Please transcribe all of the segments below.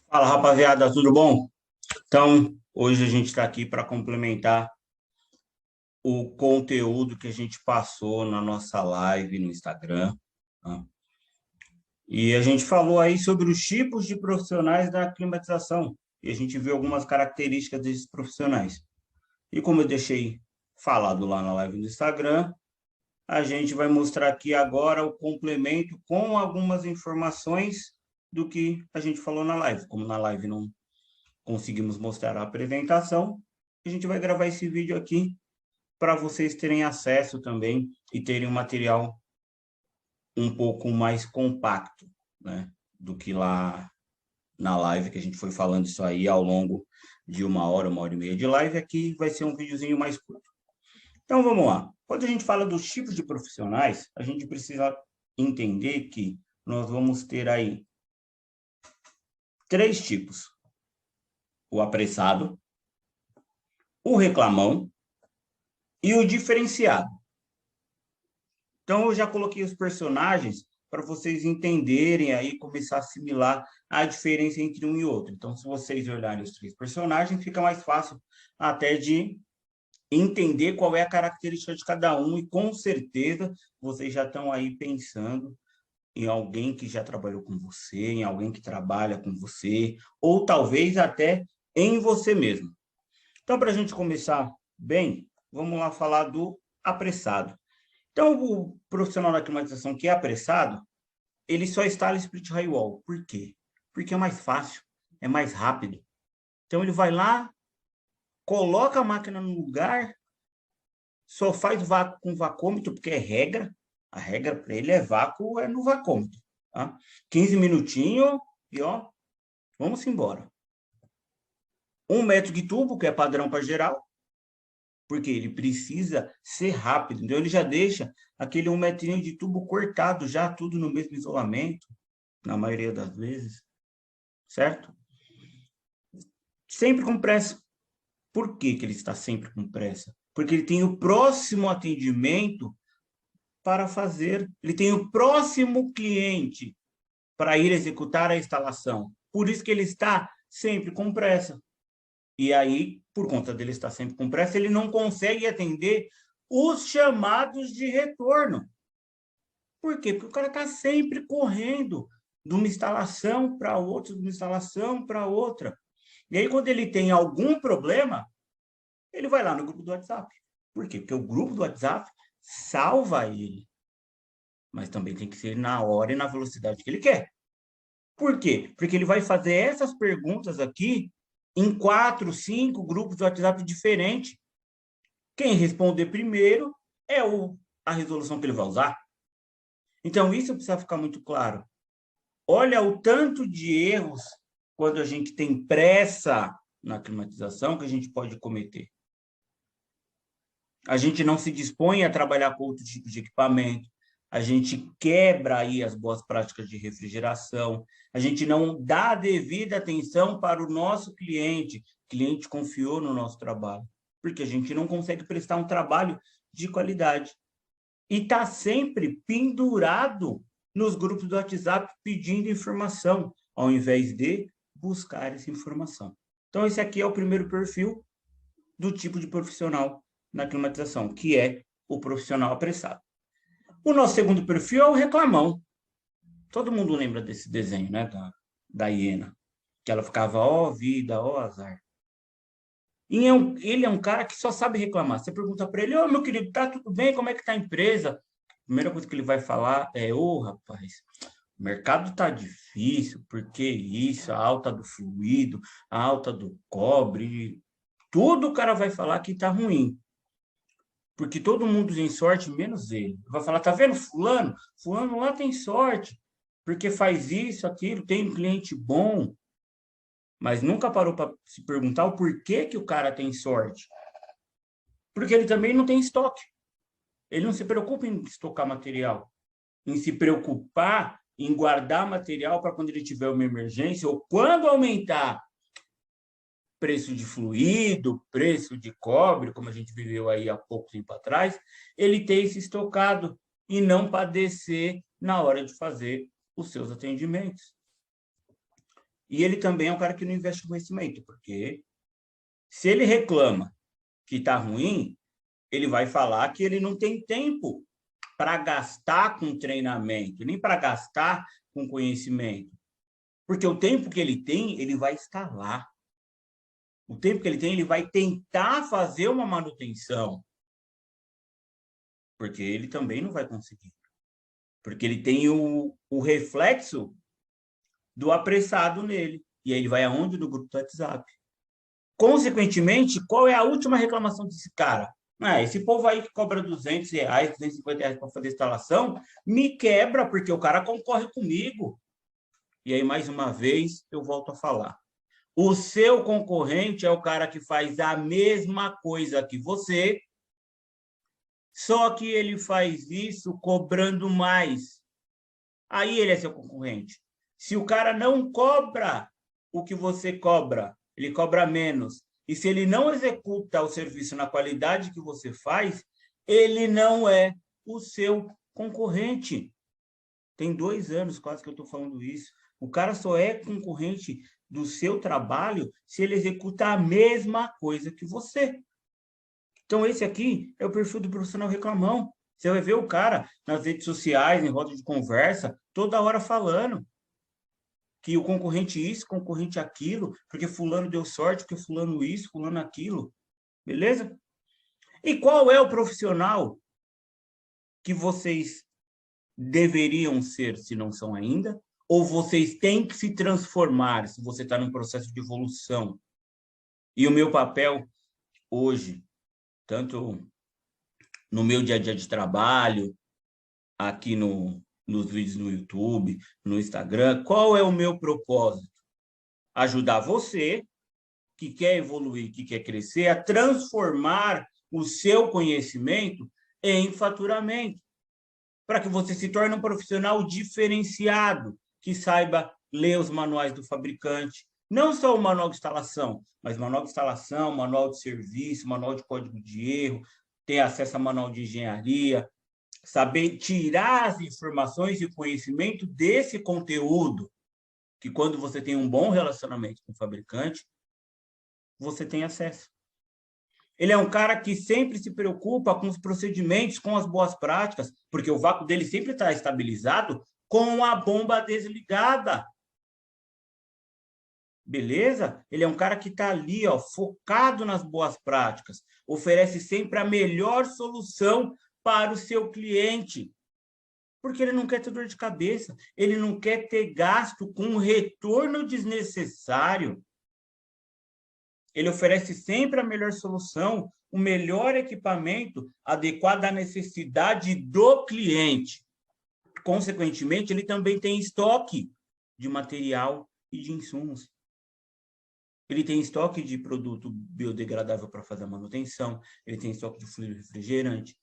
Fala, rapaziada, tudo bom? Então, hoje a gente está aqui para complementar o conteúdo que a gente passou na nossa live no Instagram, tá? E a gente falou aí sobre os tipos de profissionais da climatização, e a gente viu algumas características desses profissionais. E como eu deixei falado lá na live do Instagram, a gente vai mostrar aqui agora o complemento com algumas informações do que a gente falou na live. Como na live não conseguimos mostrar a apresentação, a gente vai gravar esse vídeo aqui para vocês terem acesso também e terem um material um pouco mais compacto, né, do que lá na live, que a gente foi falando isso aí ao longo de uma hora e meia de live. Aqui vai ser um videozinho mais curto. Então, vamos lá. Quando a gente fala dos tipos de profissionais, a gente precisa entender que nós vamos ter aí três tipos: o apressado, o reclamão e o diferenciado. Então, eu já coloquei os personagens para vocês entenderem aí, começar a assimilar a diferença entre um e outro. Então, se vocês olharem os três personagens, fica mais fácil até de entender qual é a característica de cada um, e com certeza vocês já estão aí pensando em alguém que já trabalhou com você, em alguém que trabalha com você, ou talvez até em você mesmo. Então, para a gente começar bem, vamos lá falar do apressado. Então, o profissional da climatização que é apressado, ele só instala split drywall. Por quê? Porque é mais fácil, é mais rápido. Então, ele vai lá, coloca a máquina no lugar, só faz vácuo com vacômetro, porque é regra. A regra para ele é vácuo, é no vacômetro. Tá? 15 minutinhos e ó, vamos embora. 1 metro de tubo, que é padrão para geral, porque ele precisa ser rápido. Então, ele já deixa aquele 1 metrinho de tubo cortado, já tudo no mesmo isolamento, na maioria das vezes, certo? Sempre com pressa. Por que que ele está sempre com pressa? Porque ele tem o próximo atendimento para fazer, ele tem o próximo cliente para ir executar a instalação. Por isso que ele está sempre com pressa. E aí, por conta dele estar sempre com pressa, ele não consegue atender os chamados de retorno. Por quê? Porque o cara está sempre correndo de uma instalação para outra, de uma instalação para outra. E aí, quando ele tem algum problema, ele vai lá no grupo do WhatsApp. Por quê? Porque o grupo do WhatsApp salva ele, mas também tem que ser na hora e na velocidade que ele quer. Por quê? Porque ele vai fazer essas perguntas aqui em 4, 5 grupos do WhatsApp diferentes. Quem responder primeiro é a resolução que ele vai usar. Então, isso precisa ficar muito claro. Olha o tanto de erros quando a gente tem pressa na climatização que a gente pode cometer. A gente não se dispõe a trabalhar com outro tipo de equipamento, a gente quebra aí as boas práticas de refrigeração, a gente não dá devida atenção para o nosso cliente, o cliente confiou no nosso trabalho, porque a gente não consegue prestar um trabalho de qualidade. E está sempre pendurado nos grupos do WhatsApp pedindo informação, ao invés de buscar essa informação. Então, esse aqui é o primeiro perfil do tipo de profissional na climatização, que é o profissional apressado. O nosso segundo perfil é o reclamão. Todo mundo lembra desse desenho, né, da hiena, que ela ficava, ó vida, ó azar. E ele é um cara que só sabe reclamar. Você pergunta para ele, ô meu querido, tá tudo bem? Como é que tá a empresa? A primeira coisa que ele vai falar é, ô rapaz, o mercado tá difícil, porque isso, a alta do fluido, a alta do cobre, tudo o cara vai falar que tá ruim. Porque todo mundo tem sorte, menos ele. Vai falar, tá vendo fulano? Fulano lá tem sorte, porque faz isso, aquilo, tem um cliente bom, mas nunca parou para se perguntar o porquê que o cara tem sorte. Porque ele também não tem estoque. Ele não se preocupa em estocar material, em se preocupar em guardar material para quando ele tiver uma emergência ou quando aumentar preço de fluido, preço de cobre, como a gente viveu aí há pouco tempo atrás, ele ter esse estocado e não padecer na hora de fazer os seus atendimentos. E ele também é um cara que não investe em conhecimento, porque se ele reclama que está ruim, ele vai falar que ele não tem tempo para gastar com treinamento, nem para gastar com conhecimento. Porque o tempo que ele tem, ele vai estar lá. O tempo que ele tem, ele vai tentar fazer uma manutenção. Porque ele também não vai conseguir. Porque ele tem o reflexo do apressado nele. E aí ele vai aonde? No grupo do WhatsApp. Consequentemente, qual é a última reclamação desse cara? Esse povo aí que cobra R$200, R$250 para fazer instalação, me quebra, porque o cara concorre comigo. E aí, mais uma vez, eu volto a falar. O seu concorrente é o cara que faz a mesma coisa que você, só que ele faz isso cobrando mais. Aí ele é seu concorrente. Se o cara não cobra o que você cobra, ele cobra menos. E se ele não executa o serviço na qualidade que você faz, ele não é o seu concorrente. Tem 2 anos quase que eu estou falando isso. O cara só é concorrente do seu trabalho se ele executa a mesma coisa que você. Então, esse aqui é o perfil do profissional reclamão. Você vai ver o cara nas redes sociais, em roda de conversa, toda hora falando que o concorrente isso, concorrente aquilo, porque fulano deu sorte, porque fulano isso, fulano aquilo. Beleza? E qual é o profissional que vocês deveriam ser, se não são ainda? Ou vocês têm que se transformar, se você está num processo de evolução? E o meu papel hoje, tanto no meu dia a dia de trabalho, aqui nos vídeos no YouTube, no Instagram, qual é o meu propósito? Ajudar você, que quer evoluir, que quer crescer, a transformar o seu conhecimento em faturamento, para que você se torne um profissional diferenciado, que saiba ler os manuais do fabricante, não só o manual de instalação, mas manual de instalação, manual de serviço, manual de código de erro, ter acesso a manual de engenharia, saber tirar as informações e conhecimento desse conteúdo, que quando você tem um bom relacionamento com o fabricante, você tem acesso. Ele é um cara que sempre se preocupa com os procedimentos, com as boas práticas, porque o vácuo dele sempre está estabilizado com a bomba desligada. Beleza? Ele é um cara que está ali, ó, focado nas boas práticas, oferece sempre a melhor solução para o seu cliente, porque ele não quer ter dor de cabeça, ele não quer ter gasto com retorno desnecessário. Ele oferece sempre a melhor solução, o melhor equipamento adequado à necessidade do cliente. Consequentemente, ele também tem estoque de material e de insumos. Ele tem estoque de produto biodegradável para fazer a manutenção, ele tem estoque de fluido refrigerante,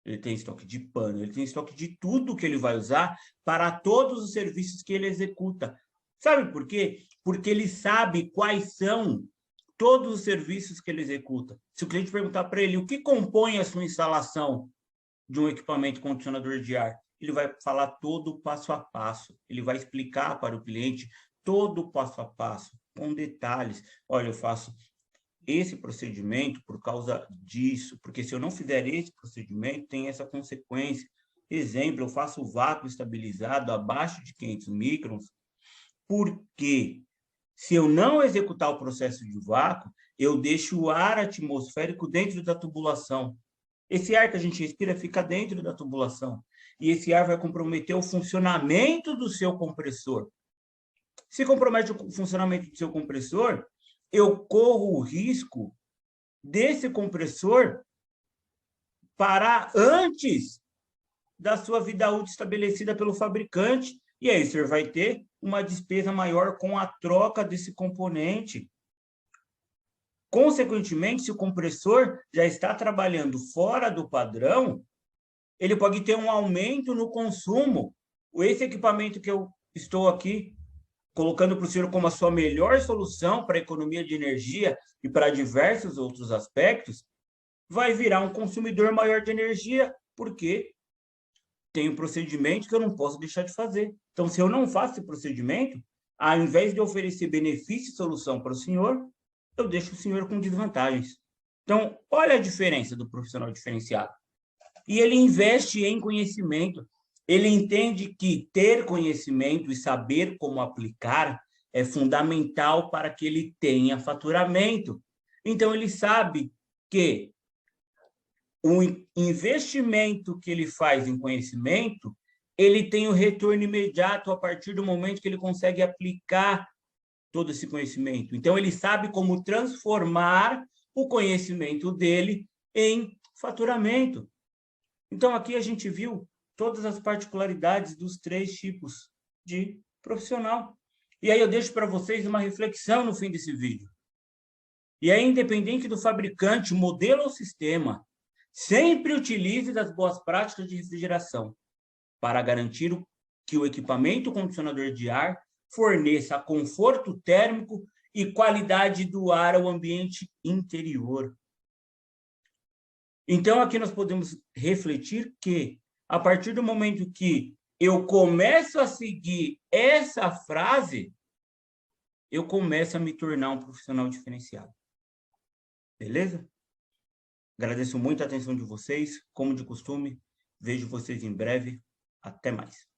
ele tem estoque de pano, ele tem estoque de tudo que ele vai usar para todos os serviços que ele executa. Sabe por quê? Porque ele sabe quais são todos os serviços que ele executa. Se o cliente perguntar para ele o que compõe a sua instalação de um equipamento condicionador de ar, ele vai falar todo o passo a passo. Ele vai explicar para o cliente todo o passo a passo, com detalhes. Olha, eu faço esse procedimento por causa disso, porque se eu não fizer esse procedimento, tem essa consequência. Exemplo, eu faço vácuo estabilizado abaixo de 500 microns, porque se eu não executar o processo de vácuo, eu deixo o ar atmosférico dentro da tubulação. Esse ar que a gente respira fica dentro da tubulação. E esse ar vai comprometer o funcionamento do seu compressor. Se compromete o funcionamento do seu compressor, eu corro o risco desse compressor parar antes da sua vida útil estabelecida pelo fabricante. E aí você vai ter uma despesa maior com a troca desse componente. Consequentemente, se o compressor já está trabalhando fora do padrão, ele pode ter um aumento no consumo. Esse equipamento que eu estou aqui colocando para o senhor como a sua melhor solução para a economia de energia e para diversos outros aspectos, vai virar um consumidor maior de energia, porque tem um procedimento que eu não posso deixar de fazer. Então, se eu não faço esse procedimento, ao invés de oferecer benefício e solução para o senhor, eu deixo o senhor com desvantagens. Então, olha a diferença do profissional diferenciado. E ele investe em conhecimento. Ele entende que ter conhecimento e saber como aplicar é fundamental para que ele tenha faturamento. Então, ele sabe que o investimento que ele faz em conhecimento, ele tem o retorno imediato a partir do momento que ele consegue aplicar todo esse conhecimento. Então, ele sabe como transformar o conhecimento dele em faturamento. Então, aqui a gente viu todas as particularidades dos 3 tipos de profissional. E aí eu deixo para vocês uma reflexão no fim desse vídeo. E aí, independente do fabricante, modelo ou sistema, sempre utilize das boas práticas de refrigeração para garantir que o equipamento condicionador de ar forneça conforto térmico e qualidade do ar ao ambiente interior. Então, aqui nós podemos refletir que, a partir do momento que eu começo a seguir essa frase, eu começo a me tornar um profissional diferenciado. Beleza? Agradeço muito a atenção de vocês. Como de costume, vejo vocês em breve. Até mais.